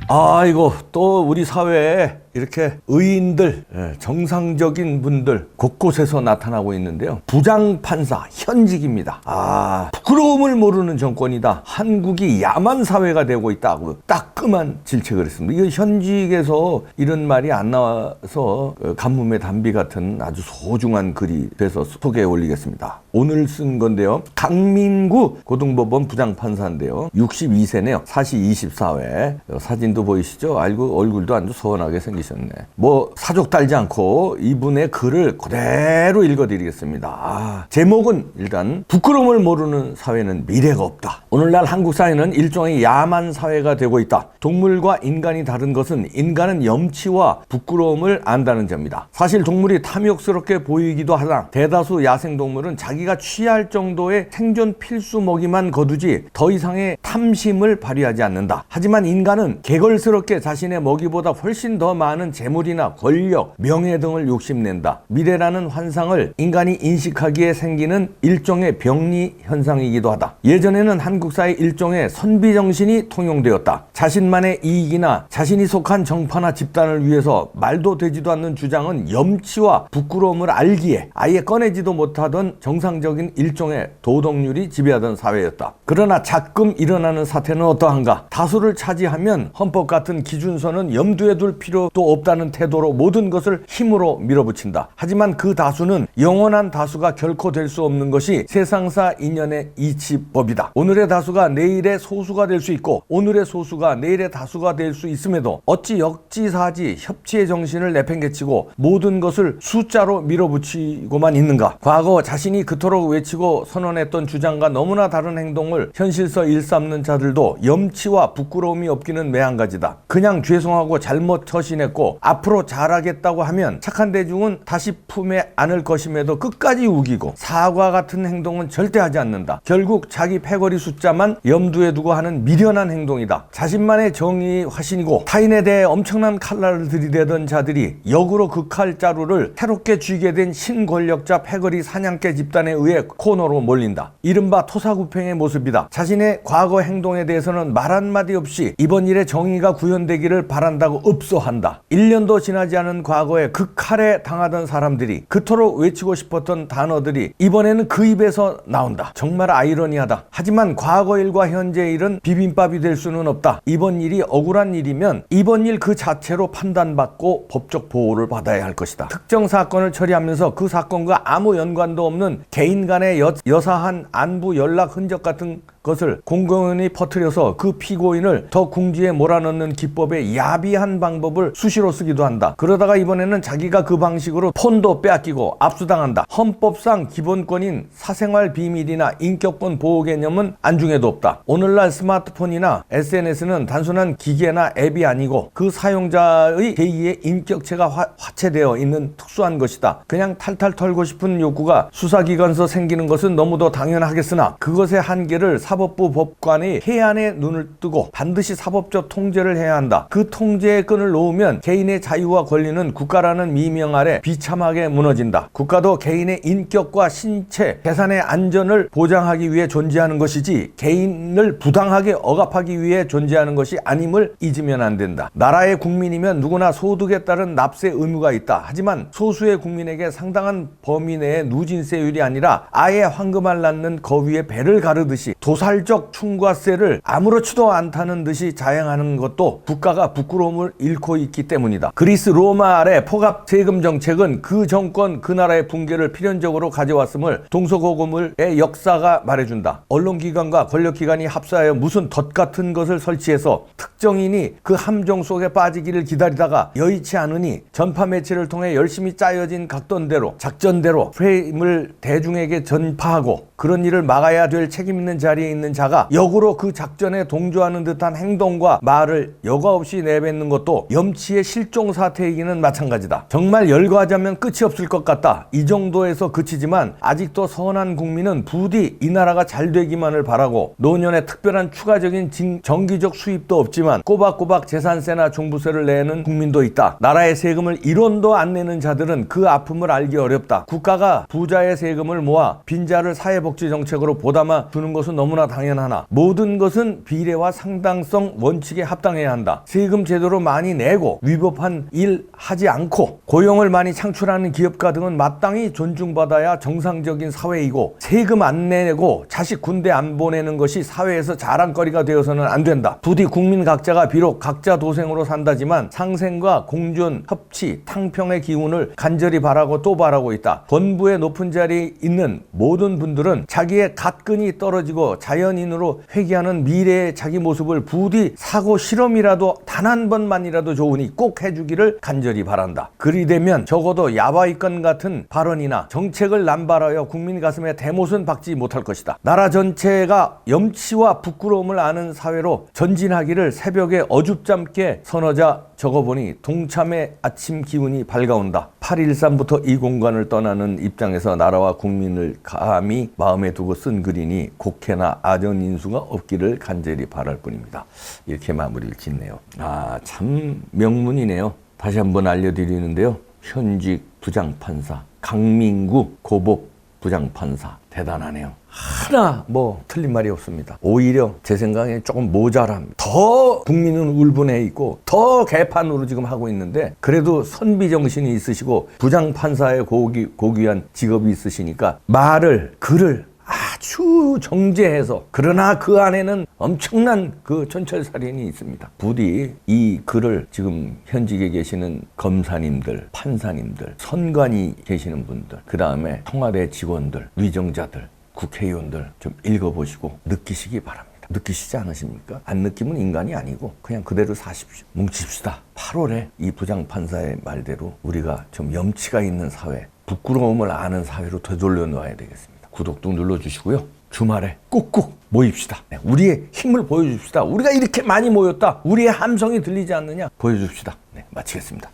아이고, 또 우리 사회에 이렇게 의인들, 정상적인 분들 곳곳에서 나타나고 있는데요. 부장판사, 현직입니다. 부끄러움을 모르는 정권이다. 한국이 야만 사회가 되고 있다고 따끔한 질책을 했습니다. 이거 현직에서 이런 말이 안 나와서 가뭄의 단비 같은 아주 소중한 글이 돼서 소개해 올리겠습니다. 오늘 쓴 건데요. 강민구 고등법원 부장판사인데요. 62세네요. 사시 24회. 사진도 보이시죠? 알고 얼굴도 아주 서운하게 생기셨네. 뭐 사족 달지 않고 이분의 글을 그대로 읽어드리겠습니다. 제목은 일단 부끄러움을 모르는 사회는 미래가 없다. 오늘날 한국 사회는 일종의 야만 사회가 되고 있다. 동물과 인간이 다른 것은 인간은 염치와 부끄러움을 안다는 점이다. 사실 동물이 탐욕스럽게 보이기도 하나 대다수 야생동물은 자기가 취할 정도의 생존 필수 먹이만 거두지 더 이상의 탐심을 발휘하지 않는다. 하지만 인간은 개걸스럽게 자신의 먹이보다 훨씬 더 많은 재물이나 권력, 명예 등을 욕심낸다. 미래라는 환상을 인간이 인식하기에 생기는 일종의 병리 현상이기도 하다. 예전에는 한국 사회 일종의 선비정신이 통용되었다. 자신만의 이익이나 자신이 속한 정파나 집단을 위해서 말도 되지도 않는 주장은 염치와 부끄러움을 알기에 아예 꺼내지도 못하던 정상적인 일종의 도덕률이 지배하던 사회였다. 그러나 자끔 일어나는 사태는 어떠한가? 다수를 차지하면 헌법 같은 기준선은 염두에 둘 필요도 없다는 태도로 모든 것을 힘으로 밀어붙인다. 하지만 그 다수는 영원한 다수가 결코 될 수 없는 것이 세상사 인연의 이치법이다. 오늘의 다수가 내일의 소수가 될 수 있고 오늘의 소수가 내일의 다수가 될 수 있음에도 어찌 역지사지 협치의 정신을 내팽개치고 모든 것을 숫자로 밀어붙이고만 있는가? 과거 자신이 그토록 외치고 선언했던 주장과 너무나 다른 행동을 현실서 일삼는 자들도 염치와 부끄러움이 없기는 매한가지다. 그냥 죄송하고 잘못 처신했고 앞으로 잘하겠다고 하면 착한 대중은 다시 품에 안을 것임에도 끝까지 우기고 사과 같은 행동은 절대 하지 않는다. 결국 자기 패거리 숫자만 염두에 두고 하는 미련한 행동이다. 자신만의 정의 화신이고 타인에 대해 엄청난 칼날을 들이대던 자들이 역으로 그 칼자루를 새롭게 쥐게 된 신권력자 패거리 사냥개 집단에 의해 코너로 몰린다. 이른바 토사구팽의 모습이다. 자신의 과거 행동에 대해서는 말 한마디 없이 이번 일에 정의가 구현되기를 바란다고 읍소한다. 1년도 지나지 않은 과거에 그 칼에 당하던 사람들이 그토록 외치고 싶었던 단어들이 이번에는 그 입에서 나온다. 정말 아이러니하다. 하지만 과거 일과 현재 일은 비빔밥이 될 수는 없다. 이번 일이 억울한 일이면 이번 일 그 자체로 판단받고 법적 보호를 받아야 할 것이다. 특정 사건을 처리하면서 그 사건과 아무 연관도 없는 개인 간의 여사한 안부 연락 흔적 같은 것을 공공연히 퍼뜨려서 그 피고인을 더 궁지에 몰아넣는 기법의 야비한 방법을 수시로 쓰기도 한다. 그러다가 이번에는 자기가 그 방식으로 폰도 빼앗기고 압수당한다. 헌법상 기본권인 사생활 비밀이나 인격권 보호 개념은 안중에도 없다. 오늘날 스마트폰이나 SNS는 단순한 기계나 앱이 아니고 그 사용자의 제2의 인격체가 화체되어 있는 특수한 것이다. 그냥 탈탈 털고 싶은 욕구가 수사기관에서 생기는 것은 너무도 당연하겠으나 그것의 한계를 사법부 법관이 해안에 눈을 뜨고 반드시 사법적 통제를 해야 한다. 그 통제의 끈을 놓으면 개인의 자유와 권리는 국가라는 미명 아래 비참하게 무너진다. 국가도 개인의 인격과 신체, 재산의 안전을 보장하기 위해 존재하는 것이지 개인을 부당하게 억압하기 위해 존재하는 것이 아님을 잊으면 안 된다. 나라의 국민이면 누구나 소득에 따른 납세 의무가 있다. 하지만 소수의 국민에게 상당한 범위 내의 누진세율이 아니라 아예 황금알 낳는 거위에 배를 가르듯이 도살적 충과세를 아무렇지도 않다는 듯이 자행하는 것도 국가가 부끄러움을 잃고 있기 때문이다. 그리스 로마 아래 포갑 세금 정책은 그 정권 그 나라의 붕괴를 필연적으로 가져왔음을 동서고금의 역사가 말해준다. 언론기관과 권력기관이 합사하여 무슨 덫 같은 것을 설치해서 특정인이 그 함정 속에 빠지기를 기다리다가 여의치 않으니 전파 매체를 통해 열심히 짜여진 각던대로 작전대로 프레임을 대중에게 전파하고 그런 일을 막아야 될 책임 있는 자리에 있는 자가 역으로 그 작전에 동조하는 듯한 행동과 말을 여과 없이 내뱉는 것도 염치의 실종 사태이기는 마찬가지다. 정말 열거하자면 끝이 없을 것 같다. 이 정도에서 그치지만 아직도 선한 국민은 부디 이 나라가 잘 되기만을 바라고 노년에 특별한 추가적인 정기적 수입도 없지만 꼬박꼬박 재산세나 종부세를 내는 국민도 있다. 나라의 세금을 1원도 안 내는 자들은 그 아픔을 알기 어렵다. 국가가 부자의 세금을 모아 빈자를 사회 사회복지 정책으로 보담아 주는 것은 너무나 당연하나 모든 것은 비례와 상당성 원칙에 합당해야 한다. 세금 제도로 많이 내고 위법한 일 하지 않고 고용을 많이 창출하는 기업가 등은 마땅히 존중받아야 정상적인 사회이고 세금 안 내고 자식 군대 안 보내는 것이 사회에서 자랑거리가 되어서는 안 된다. 부디 국민 각자가 비록 각자 도생으로 산다지만 상생과 공존, 협치, 탕평의 기운을 간절히 바라고 또 바라고 있다. 본부의 높은 자리에 있는 모든 분들은 자기의 갓근이 떨어지고 자연인으로 회귀하는 미래의 자기 모습을 부디 사고 실험이라도 단 한 번만이라도 좋으니 꼭 해주기를 간절히 바란다. 그리 되면 적어도 야바이건 같은 발언이나 정책을 남발하여 국민 가슴에 대못은 박지 못할 것이다. 나라 전체가 염치와 부끄러움을 아는 사회로 전진하기를 새벽에 어줍잖게 선어자 적어보니 동참의 아침 기운이 밝아온다. 8.13부터 이 공간을 떠나는 입장에서 나라와 국민을 감히 마음에 두고 쓴 글이니 곡해나 아전인수가 없기를 간절히 바랄 뿐입니다. 이렇게 마무리를 짓네요. 참 명문이네요. 다시 한번 알려드리는데요. 현직 부장판사 강민구 고법 부장판사 대단하네요. 하나 틀린 말이 없습니다. 오히려 제 생각에 조금 모자람. 더 국민은 울분해 있고 더 개판으로 지금 하고 있는데 그래도 선비정신이 있으시고 부장판사의 고귀한 직업이 있으시니까 글을 아주 정제해서 그러나 그 안에는 엄청난 그 전철살인이 있습니다. 부디 이 글을 지금 현직에 계시는 검사님들, 판사님들, 선관위 계시는 분들, 그 다음에 청와대 직원들, 위정자들, 국회의원들 좀 읽어보시고 느끼시기 바랍니다. 느끼시지 않으십니까? 안 느끼면 인간이 아니고 그냥 그대로 사십시오. 뭉칩시다. 8월에 이 부장판사의 말대로 우리가 좀 염치가 있는 사회, 부끄러움을 아는 사회로 되돌려 놓아야 되겠습니다. 구독도 눌러주시고요. 주말에 꾹꾹 모입시다. 우리의 힘을 보여줍시다. 우리가 이렇게 많이 모였다. 우리의 함성이 들리지 않느냐? 보여줍시다. 마치겠습니다.